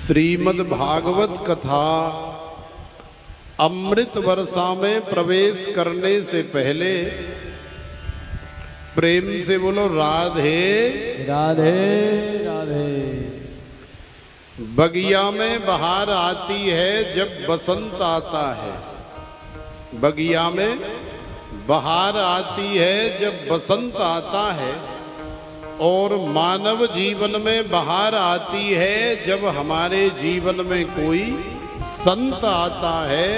श्रीमद् भागवत कथा अमृत वर्षा में प्रवेश करने से पहले प्रेम से बोलो राधे राधे राधे। बगिया में बहार आती है जब बसंत आता है। बगिया में बहार आती है जब बसंत आता है। और मानव जीवन में बहार आती है जब हमारे जीवन में कोई संत आता है।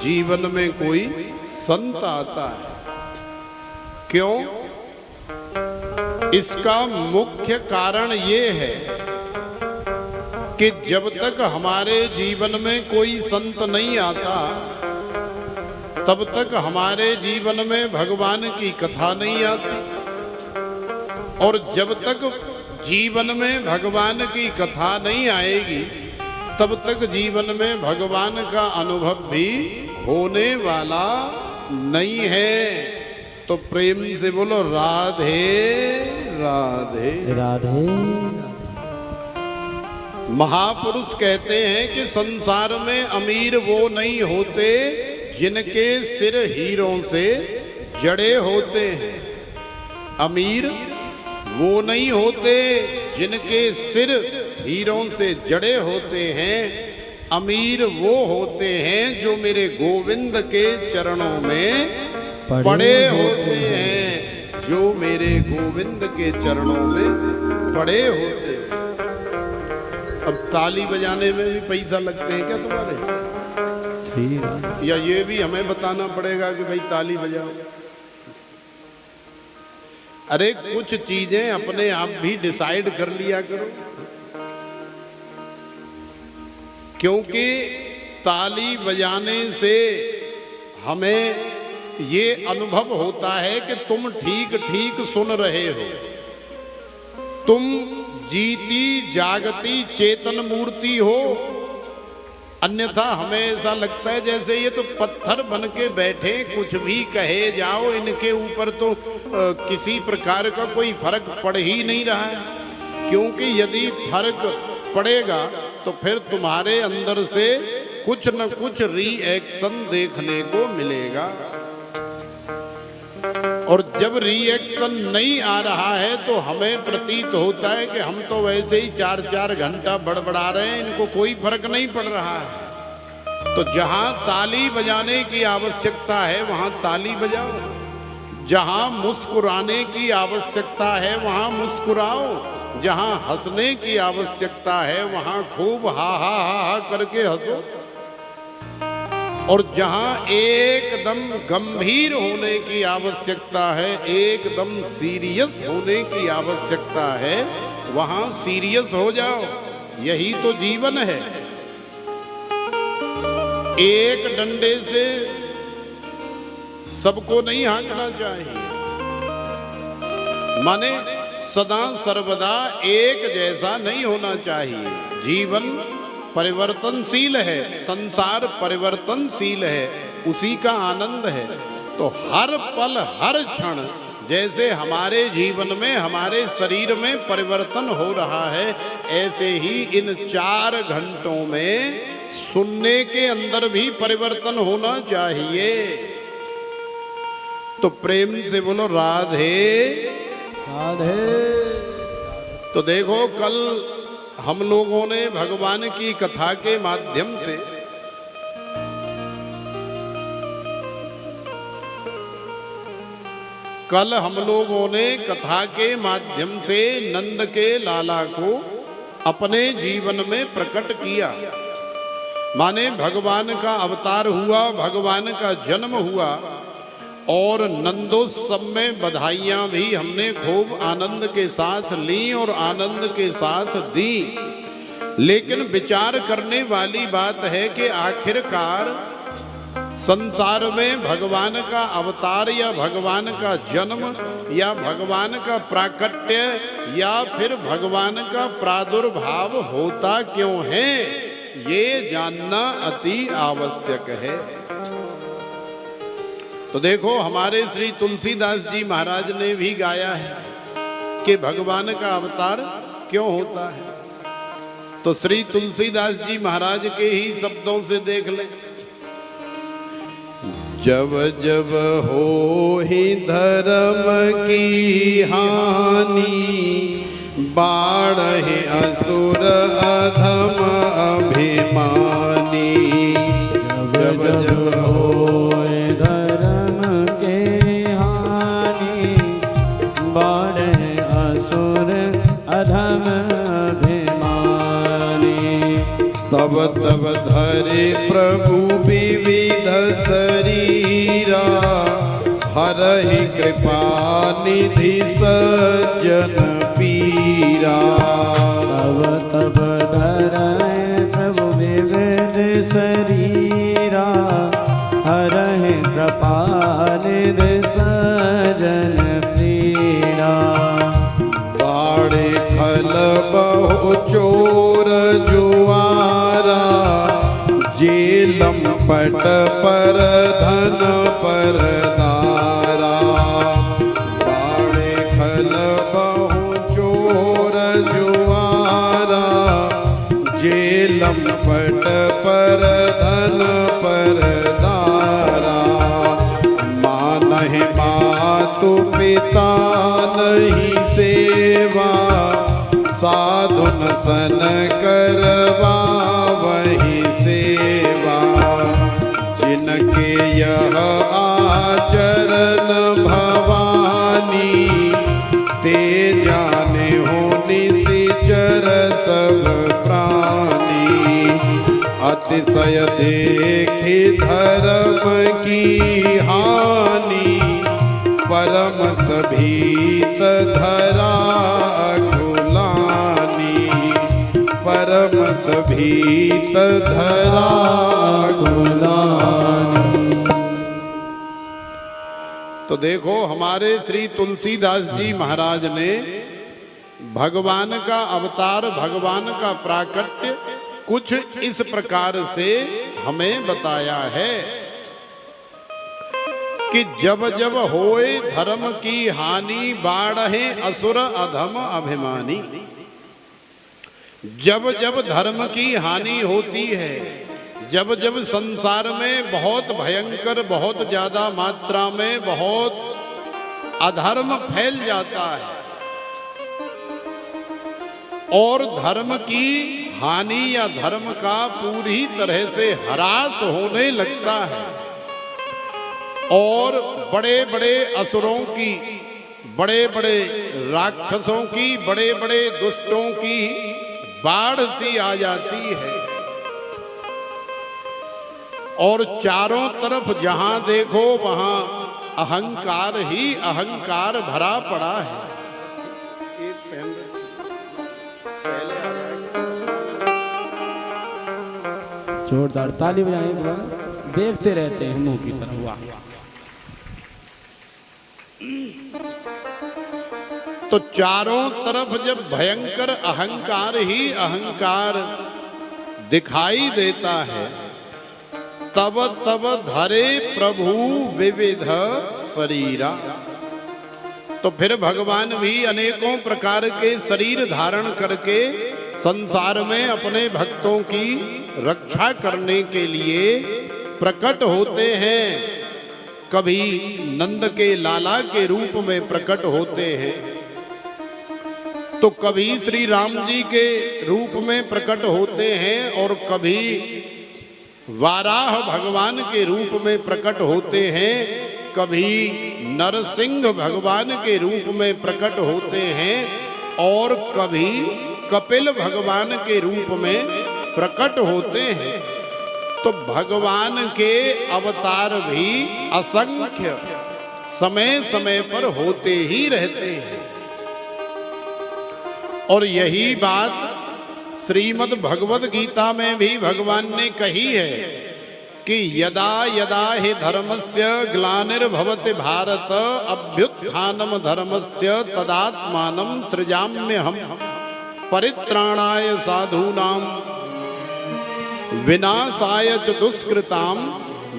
जीवन में कोई संत आता है। क्यों? इसका मुख्य कारण ये है कि जब तक हमारे जीवन में कोई संत नहीं आता तब तक हमारे जीवन में भगवान की कथा नहीं आती। और जब तक जीवन में भगवान की कथा नहीं आएगी तब तक जीवन में भगवान का अनुभव भी होने वाला नहीं है। तो प्रेम से बोलो राधे राधे राधे। महापुरुष कहते हैं कि संसार में अमीर वो नहीं होते जिनके सिर हीरों से जड़े होते हैं। अमीर वो नहीं होते जिनके सिर हीरों से जड़े होते हैं। अमीर वो होते हैं जो मेरे गोविंद के चरणों में पड़े होते हैं। जो मेरे गोविंद के चरणों में पड़े होते हैं। अब ताली बजाने में भी पैसा लगते हैं क्या तुम्हारे? श्री राम। या ये भी हमें बताना पड़ेगा कि भाई ताली बजाओ? अरे कुछ चीजें अपने आप भी डिसाइड कर लिया करो। क्योंकि ताली बजाने से हमें ये अनुभव होता है कि तुम ठीक ठीक सुन रहे हो। तुम जीती जागती चेतन मूर्ति हो। अन्यथा हमें ऐसा लगता है जैसे ये तो पत्थर बन के बैठे, कुछ भी कहे जाओ इनके ऊपर तो किसी प्रकार का कोई फर्क पड़ ही नहीं रहा है। क्योंकि यदि फर्क पड़ेगा तो फिर तुम्हारे अंदर से कुछ न कुछ रिएक्शन देखने को मिलेगा। और जब रिएक्शन नहीं आ रहा है तो हमें प्रतीत होता है कि हम तो वैसे ही 4-4 घंटा बड़बड़ा रहे हैं, इनको कोई फर्क नहीं पड़ रहा है। तो जहां ताली बजाने की आवश्यकता है वहां ताली बजाओ। जहां मुस्कुराने की आवश्यकता है वहां मुस्कुराओ। जहां हंसने की आवश्यकता है वहां खूब हा हा हा हा करके हंसो। और जहां एकदम गंभीर होने की आवश्यकता है, एकदम सीरियस होने की आवश्यकता है, वहां सीरियस हो जाओ। यही तो जीवन है। एक डंडे से सबको नहीं हाँकना चाहिए। माने सदा सर्वदा एक जैसा नहीं होना चाहिए। जीवन परिवर्तनशील है, संसार परिवर्तनशील है, उसी का आनंद है। तो हर पल हर क्षण जैसे हमारे जीवन में हमारे शरीर में परिवर्तन हो रहा है, ऐसे ही इन 4 घंटों में सुनने के अंदर भी परिवर्तन होना चाहिए। तो प्रेम से बोलो राधे राधे। तो देखो कल हम लोगों ने भगवान की कथा के माध्यम से कथा के माध्यम से नंद के लाला को अपने जीवन में प्रकट किया। माने भगवान का अवतार हुआ, भगवान का जन्म हुआ। और नंदोत्सव में बधाइयां भी हमने खूब आनंद के साथ ली और आनंद के साथ दी। लेकिन विचार करने वाली बात है कि आखिरकार संसार में भगवान का अवतार या भगवान का जन्म या भगवान का प्राकट्य या फिर भगवान का प्रादुर्भाव होता क्यों है, ये जानना अति आवश्यक है। तो देखो हमारे श्री तुलसीदास जी महाराज ने भी गाया है कि भगवान का अवतार क्यों होता है। तो श्री तुलसीदास जी महाराज के ही शब्दों से देख लें। जब जब हो ही धर्म की हानि, बाढ़े असुर अधम अभिमानी। जब जब होए धर्म के हानि, बाढ़े असुर अधम अभिमानी। तब तब धरे प्रभु विविध शरीरा, हरहि कृपा निधि सज्जन पीरा। तब तब धरे प्रभु विविध शरीरा, हरहि कृपा निधि सज्जन पीरा। बाड़े खल बहु चोर जुआरा, जेलम पट पर धन पर दारा। बाड़े खल बहु चोर जुआरा, जेलम पट पर धन पर दारा। मानहि मातु पिता नहीं सेवा, साधुन सन करवा वही सेवा। जिनके यह आचरण भवानी, ते जाने हो निशिचर सब प्राणी। अतिशय देखी धर्म की हानि, परम सभीत धरा अकुलानी। परम सभीत धरा अकुलानी। तो देखो हमारे श्री तुलसीदास जी महाराज ने भगवान का अवतार, भगवान का प्राकट्य कुछ इस प्रकार से हमें बताया है कि जब जब होए धर्म की हानि, बाढ़े असुर अधम अभिमानी। जब जब धर्म की हानि होती है, जब जब संसार में बहुत भयंकर, बहुत ज्यादा मात्रा में बहुत अधर्म फैल जाता है और धर्म की हानि या धर्म का पूरी तरह से ह्रास होने लगता है और बड़े बड़े असुरों की, बड़े बड़े राक्षसों की, बड़े बड़े दुष्टों की बाढ़ सी आ जाती है और चारों तरफ जहां देखो वहां अहंकार ही अहंकार भरा पड़ा है। जोरदार ताली बजाएं, देखते रहते हैं मुंह की तरफ। वाह। तो चारों तरफ जब भयंकर अहंकार ही अहंकार दिखाई देता है, तब तब धरे प्रभु विविध शरीरा। तो फिर भगवान भी अनेकों प्रकार के शरीर धारण करके संसार में अपने भक्तों की रक्षा करने के लिए प्रकट होते हैं। कभी नंद के लाला के रूप में प्रकट होते हैं, तो कभी श्री राम जी के रूप में प्रकट होते हैं और कभी वाराह भगवान के रूप में प्रकट होते हैं, कभी नरसिंह भगवान के रूप में प्रकट होते हैं और कभी कपिल भगवान के रूप में प्रकट होते हैं। तो भगवान के अवतार भी असंख्य समय समय पर होते ही रहते हैं और यही बात श्रीमद् भगवद गीता में भी भगवान ने कही है कि यदा यदा हि धर्मस्य ग्लानिर्भवति भारत अभ्युत्थानम धर्मस्य तदात्मानं सृजाम्यहम् परित्राणाय साधूनां विनाशाय च दुष्कृतां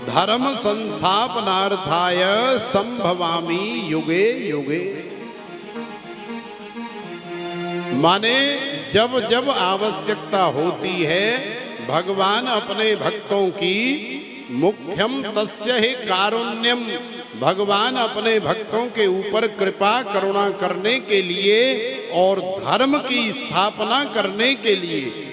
धर्म संस्थापनार्थाय संभवामि युगे युगे। माने जब जब आवश्यकता होती है भगवान अपने भक्तों की मुख्यम तस्य ही कारुण्यम, भगवान अपने भक्तों के ऊपर कृपा करुणा करने के लिए और धर्म की स्थापना करने के लिए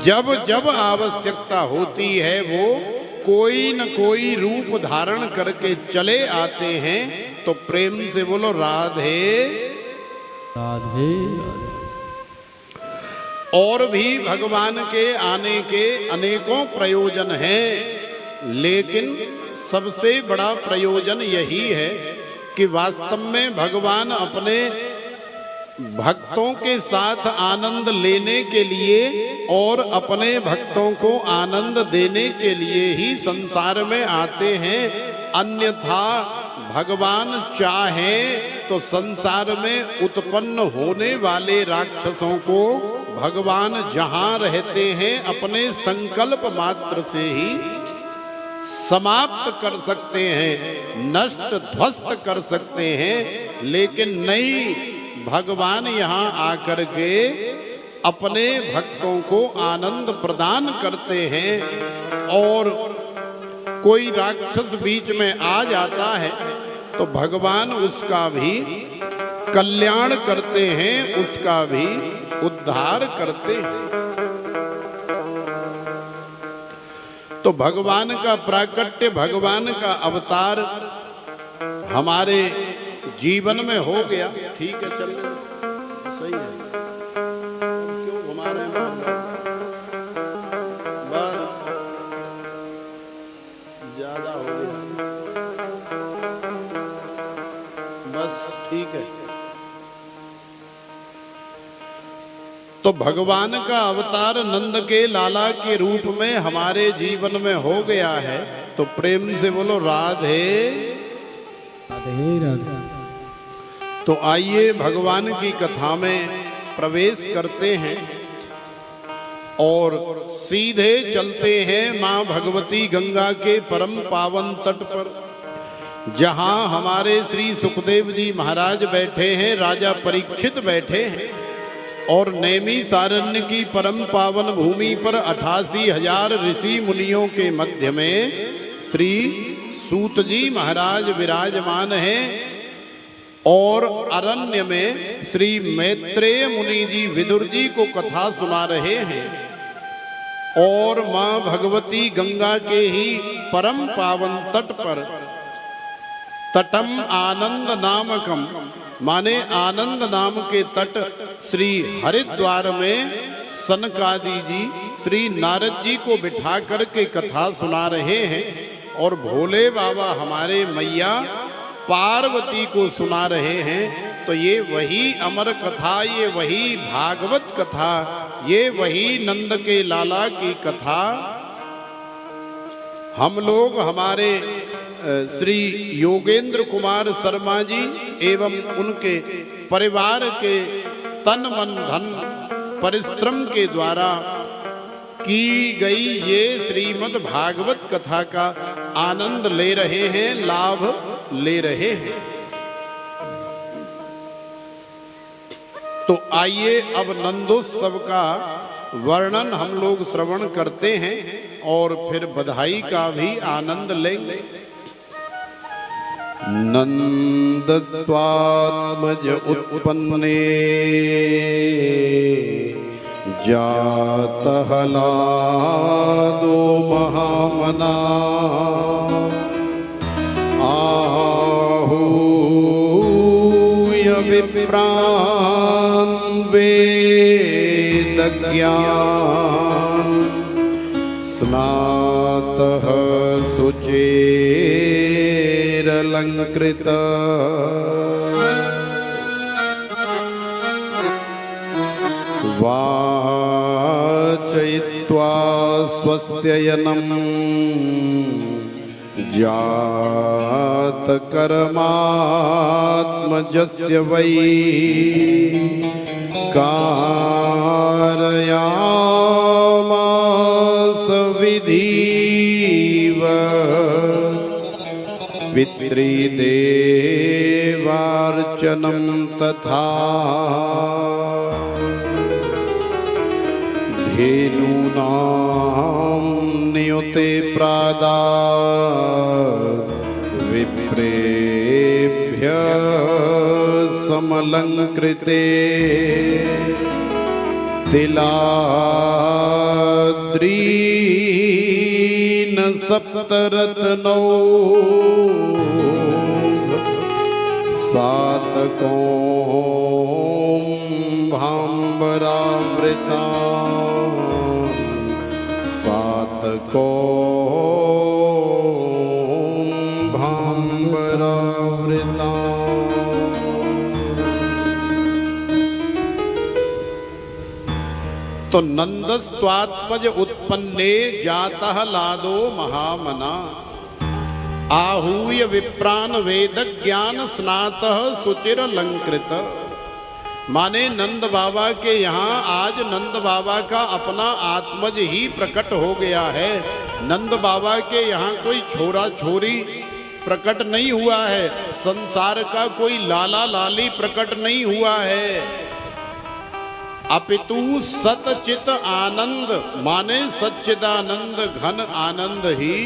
जब जब आवश्यकता होती है वो कोई न कोई रूप धारण करके चले आते हैं। तो प्रेम से बोलो राधे राधे। और भी भगवान के आने के अनेकों प्रयोजन हैं, लेकिन सबसे बड़ा प्रयोजन यही है कि वास्तव में भगवान अपने भक्तों के साथ आनंद लेने के लिए और अपने भक्तों को आनंद देने के लिए ही संसार में आते हैं। अन्यथा भगवान चाहे तो संसार में उत्पन्न होने वाले राक्षसों को भगवान जहां रहते हैं अपने संकल्प मात्र से ही समाप्त कर सकते हैं, नष्ट ध्वस्त कर सकते हैं। लेकिन नहीं, भगवान यहाँ आकर के अपने भक्तों को आनंद प्रदान करते हैं। और कोई राक्षस बीच में आ जाता है तो भगवान उसका भी कल्याण करते हैं, उसका भी उद्धार करते हैं। तो भगवान का प्राकट्य, भगवान का अवतार हमारे जीवन में हो गया, ठीक है, चल सही है। क्यों हमारे ज्यादा हो गया, बस ठीक है। तो भगवान का अवतार नंद के लाला के रूप में हमारे जीवन में हो गया है। तो प्रेम से बोलो राधे राधे राधे। तो आइए भगवान की कथा में प्रवेश करते हैं और सीधे चलते हैं मां भगवती गंगा के परम पावन तट पर, जहां हमारे श्री सुखदेव जी महाराज बैठे हैं, राजा परीक्षित बैठे हैं। और नैमी सारण्य की परम पावन भूमि पर 88,000 ऋषि मुनियों के मध्य में श्री सूत जी महाराज विराजमान हैं। और अरण्य में श्री मैत्रेय मुनि जी विदुर जी को कथा सुना रहे हैं। और मां भगवती गंगा के ही परम पावन तट पर तटम आनंद नामकम, माने आनंद नाम के तट श्री हरिद्वार में सनकादि जी श्री नारद जी को बिठा करके कथा सुना रहे हैं। और भोले बाबा हमारे मैया पार्वती को सुना रहे हैं। तो ये वही अमर कथा, ये वही भागवत कथा, ये वही नंद के लाला की कथा हम लोग हमारे श्री योगेंद्र कुमार शर्मा जी एवं उनके परिवार के तन मन धन परिश्रम के द्वारा की गई ये श्रीमद् भागवत कथा का आनंद ले रहे हैं, लाभ ले रहे हैं। तो आइए अब नंदोत्सव का वर्णन हम लोग श्रवण करते हैं और फिर बधाई का भी आनंद लेंगे। नंदस्त्वात्मज उत्पन्ने जातः लादो महामना आहूय विप्रान् वेदज्ञान् स्नातः शुचेरलङ्कृत वाचयित्वा स्वस्त्ययनं जातकर्मात्मजस्य वै कारयामास विधिव पितृदेवार्चनं तथा। धेनूनां नियुते प्रादा विप्रेभ्य समलंकृते तिलाद्रीन सप्तरत्नौ सातकौंभाम्बरावृता सातकौंभाम्बरावृता। तो नंदस्त्वात्मज उत्पन्ने जातः लादो महामना आहूय विप्रान वेद ज्ञान स्नातः सुचिर अलंकृत। माने नंद बाबा के यहाँ आज नंद बाबा का अपना आत्मज ही प्रकट हो गया है। नंद बाबा के यहाँ कोई छोरा छोरी प्रकट नहीं हुआ है, संसार का कोई लाला लाली प्रकट नहीं हुआ है, अपितु सतचित आनंद माने सच्चिदानंद घन आनंद ही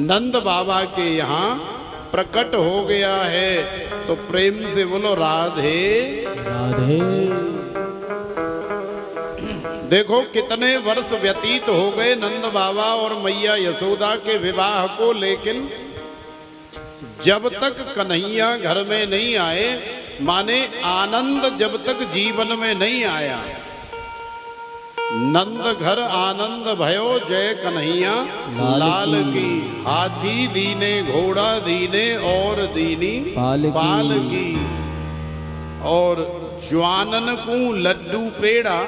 नंद बाबा के यहाँ प्रकट हो गया है। तो प्रेम से बोलो राधे राधे। देखो कितने वर्ष व्यतीत हो गए नंद बाबा और मैया यशोदा के विवाह को, लेकिन जब तक कन्हैया घर में नहीं आए, माने आनंद जब तक जीवन में नहीं आया, नंद घर आनंद भयो जय कन्हैया लाल की। हाथी दीने घोड़ा दीने और दीनी पाल की। और ज्वानन को लड्डू पेड़ा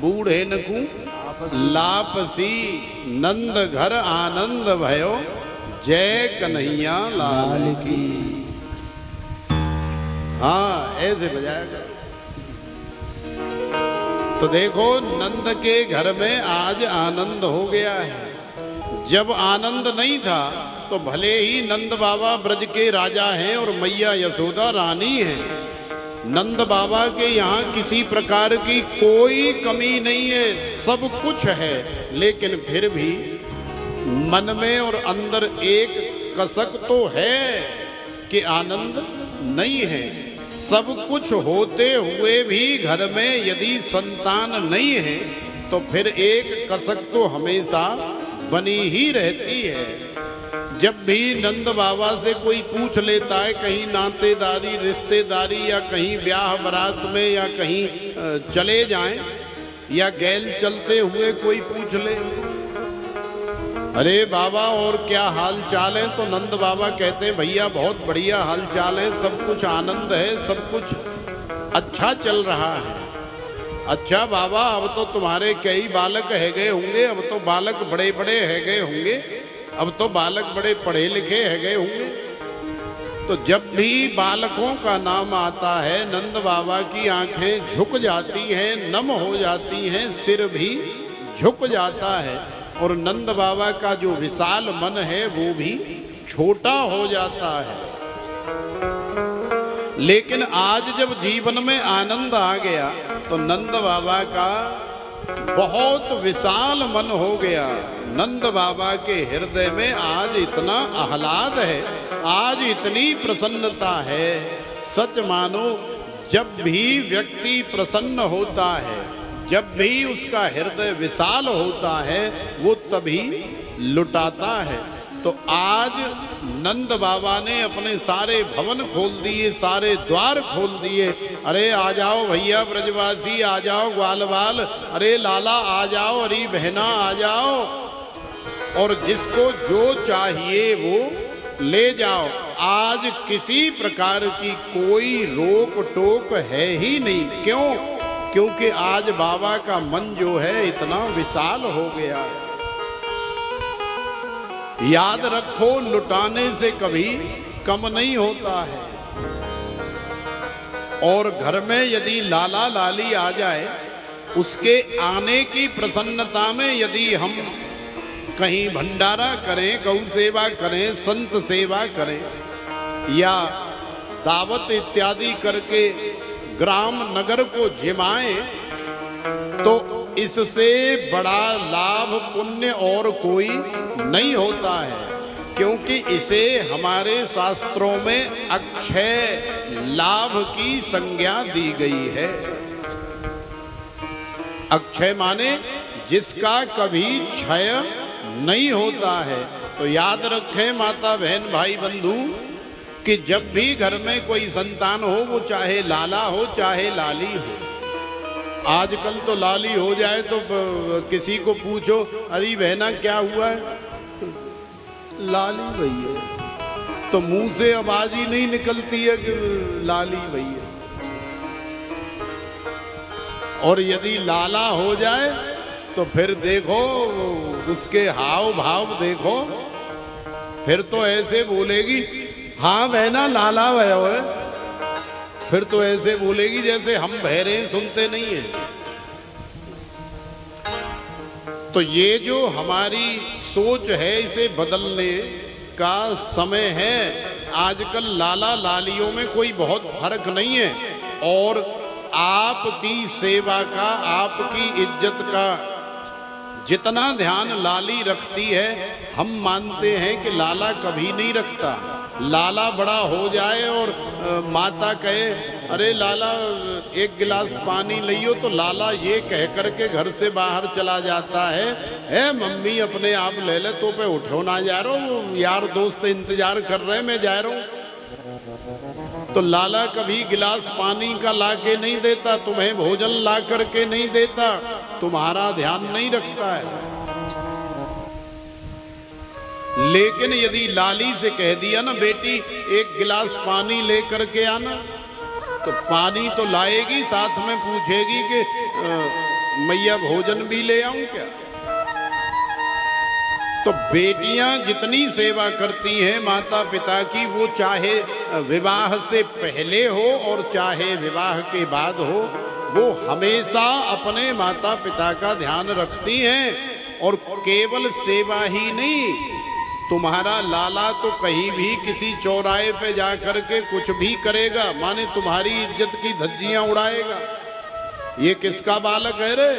बूढ़े न को लापसी। नंद घर आनंद भयो जय कन्हैया लाल की। हाँ ऐसे बजाएगा। तो देखो नंद के घर में आज आनंद हो गया है। जब आनंद नहीं था तो भले ही नंद बाबा ब्रज के राजा हैं और मैया यशोदा रानी हैं, नंद बाबा के यहाँ किसी प्रकार की कोई कमी नहीं है, सब कुछ है, लेकिन फिर भी मन में और अंदर एक कसक तो है कि आनंद नहीं है। सब कुछ होते हुए भी घर में यदि संतान नहीं है तो फिर एक कसक तो हमेशा बनी ही रहती है। जब भी नंद बाबा से कोई पूछ लेता है कहीं नातेदारी रिश्तेदारी या कहीं ब्याह बारात में या कहीं चले जाएं या गैल चलते हुए कोई पूछ ले, अरे बाबा और क्या हाल चाल है, तो नंद बाबा कहते हैं भैया बहुत बढ़िया हाल चाल है, सब कुछ आनंद है, सब कुछ अच्छा चल रहा है। अच्छा बाबा अब तो तुम्हारे कई बालक है गए होंगे, अब तो बालक बड़े बड़े है गए होंगे, अब तो बालक बड़े पढ़े लिखे है गए होंगे। तो जब भी बालकों का नाम आता है नंद बाबा की आंखें झुक जाती हैं, नम हो जाती हैं, सिर भी झुक जाता है और नंद बाबा का जो विशाल मन है वो भी छोटा हो जाता है। लेकिन आज जब जीवन में आनंद आ गया तो नंद बाबा का बहुत विशाल मन हो गया। नंद बाबा के हृदय में आज इतना आह्लाद है, आज इतनी प्रसन्नता है। सच मानो जब भी व्यक्ति प्रसन्न होता है, जब भी उसका हृदय विशाल होता है, वो तभी लुटाता है। तो आज नंद बाबा ने अपने सारे भवन खोल दिए, सारे द्वार खोल दिए। अरे आ जाओ भैया ब्रजवासी, आ जाओ ग्वालवाल, अरे लाला आ जाओ, अरे बहना आ जाओ, और जिसको जो चाहिए वो ले जाओ। आज किसी प्रकार की कोई रोक टोक है ही नहीं। क्यों? क्योंकि आज बाबा का मन जो है इतना विशाल हो गया है। याद रखो लुटाने से कभी कम नहीं होता है। और घर में यदि लाला लाली आ जाए, उसके आने की प्रसन्नता में यदि हम कहीं भंडारा करें, गौ सेवा करें, संत सेवा करें या दावत इत्यादि करके ग्राम नगर को जिमाएं, तो इससे बड़ा लाभ पुण्य और कोई नहीं होता है, क्योंकि इसे हमारे शास्त्रों में अक्षय लाभ की संज्ञा दी गई है। अक्षय माने जिसका कभी क्षय नहीं होता है। तो याद रखें माता बहन भाई बंधु कि जब भी घर में कोई संतान हो, वो चाहे लाला हो चाहे लाली हो। आजकल तो लाली हो जाए तो किसी को पूछो, अरे बहना क्या हुआ है, लाली भैया, तो मुंह से आवाज ही नहीं निकलती है कि लाली भैया। और यदि लाला हो जाए तो फिर देखो उसके हाव भाव देखो, फिर तो ऐसे बोलेगी, हाँ बहना लाला भया है, फिर तो ऐसे बोलेगी जैसे हम बहरे सुनते नहीं है। तो ये जो हमारी सोच है, इसे बदलने का समय है। आजकल लाला लालियों में कोई बहुत फर्क नहीं है, और आपकी सेवा का, आपकी इज्जत का जितना ध्यान लाली रखती है, हम मानते हैं कि लाला कभी नहीं रखता। लाला बड़ा हो जाए और माता कहे, अरे लाला एक गिलास पानी लियो, तो लाला ये कह करके घर से बाहर चला जाता है मम्मी अपने आप ले ले, तो पे उठो ना जा रहा हूँ, यार दोस्त इंतजार कर रहे हैं, मैं जा रहा हूँ। तो लाला कभी गिलास पानी का ला के नहीं देता, तुम्हें भोजन ला करके नहीं देता, तुम्हारा ध्यान नहीं रखता है। लेकिन यदि लाली से कह दिया ना, बेटी एक गिलास पानी लेकर के आना, तो पानी तो लाएगी, साथ में पूछेगी कि मैया भोजन भी ले आऊं क्या। तो बेटियां जितनी सेवा करती हैं माता पिता की, वो चाहे विवाह से पहले हो और चाहे विवाह के बाद हो, वो हमेशा अपने माता पिता का ध्यान रखती हैं। और केवल सेवा ही नहीं, तुम्हारा लाला तो कहीं भी किसी चौराहे पे जा करके कुछ भी करेगा, माने तुम्हारी इज्जत की धज्जियां उड़ाएगा। ये किसका बालक है रे,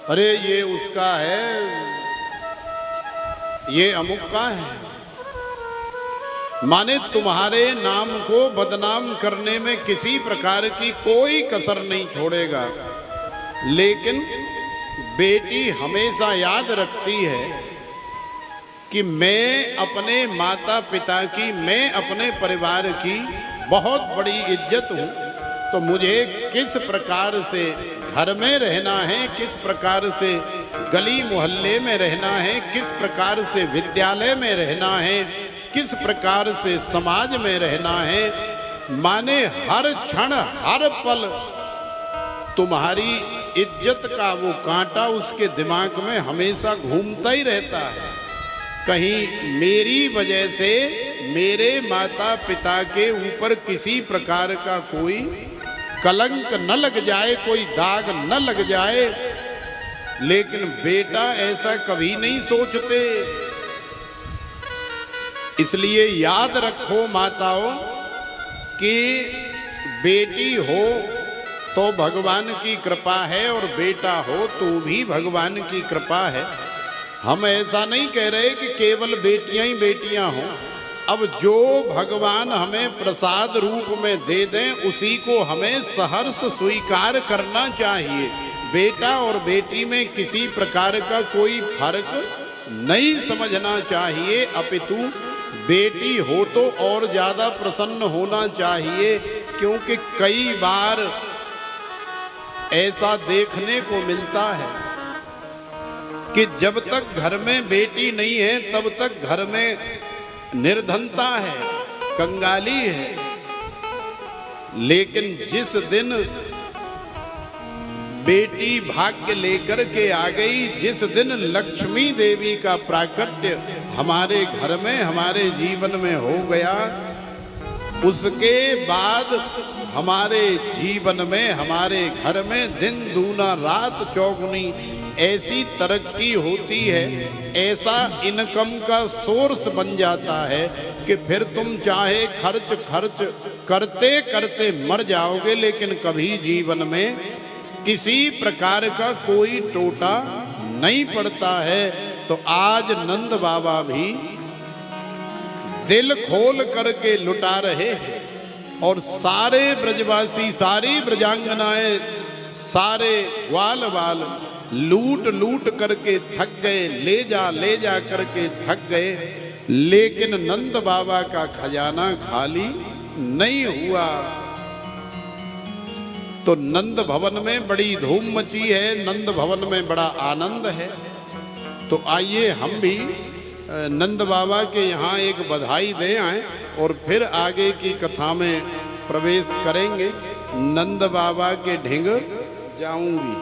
अरे ये उसका है, ये अमुक का है, माने तुम्हारे नाम को बदनाम करने में किसी प्रकार की कोई कसर नहीं छोड़ेगा। लेकिन बेटी हमेशा याद रखती है कि मैं अपने माता पिता की, मैं अपने परिवार की बहुत बड़ी इज्जत हूँ, तो मुझे किस प्रकार से घर में रहना है, किस प्रकार से गली मोहल्ले में रहना है, किस प्रकार से विद्यालय में रहना है, किस प्रकार से समाज में रहना है, माने हर क्षण हर पल तुम्हारी इज्जत का वो कांटा उसके दिमाग में हमेशा घूमता ही रहता है। कहीं मेरी वजह से मेरे माता पिता के ऊपर किसी प्रकार का कोई कलंक न लग जाए, कोई दाग न लग जाए। लेकिन बेटा ऐसा कभी नहीं सोचते। इसलिए याद रखो माताओं कि बेटी हो तो भगवान की कृपा है, और बेटा हो तो भी भगवान की कृपा है। हम ऐसा नहीं कह रहे कि केवल बेटियां ही बेटियां हों। अब जो भगवान हमें प्रसाद रूप में दे दें, उसी को हमें सहर्ष स्वीकार करना चाहिए। बेटा और बेटी में किसी प्रकार का कोई फर्क नहीं समझना चाहिए, अपितु बेटी हो तो और ज्यादा प्रसन्न होना चाहिए। क्योंकि कई बार ऐसा देखने को मिलता है कि जब तक घर में बेटी नहीं है तब तक घर में निर्धनता है, कंगाली है। लेकिन जिस दिन बेटी भाग्य लेकर के आ गई, जिस दिन लक्ष्मी देवी का प्राकट्य हमारे घर में, हमारे जीवन में हो गया, उसके बाद हमारे जीवन में, हमारे घर में दिन दूना रात चौगुनी ऐसी तरक्की होती है, ऐसा इनकम का सोर्स बन जाता है कि फिर तुम चाहे खर्च करते करते मर जाओगे, लेकिन कभी जीवन में किसी प्रकार का कोई टोटा नहीं पड़ता है। तो आज नंद बाबा भी दिल खोल करके लुटा रहे हैं और सारे ब्रजवासी, सारी ब्रजांगनाएं, सारे ग्वाल बाल लूट लूट करके थक गए, ले जा करके थक गए, लेकिन नंद बाबा का खजाना खाली नहीं हुआ। तो नंद भवन में बड़ी धूम मची है, नंद भवन में बड़ा आनंद है। तो आइए हम भी नंद बाबा के यहाँ एक बधाई दे आए और फिर आगे की कथा में प्रवेश करेंगे। नंद बाबा के ढिंग जाऊंगी।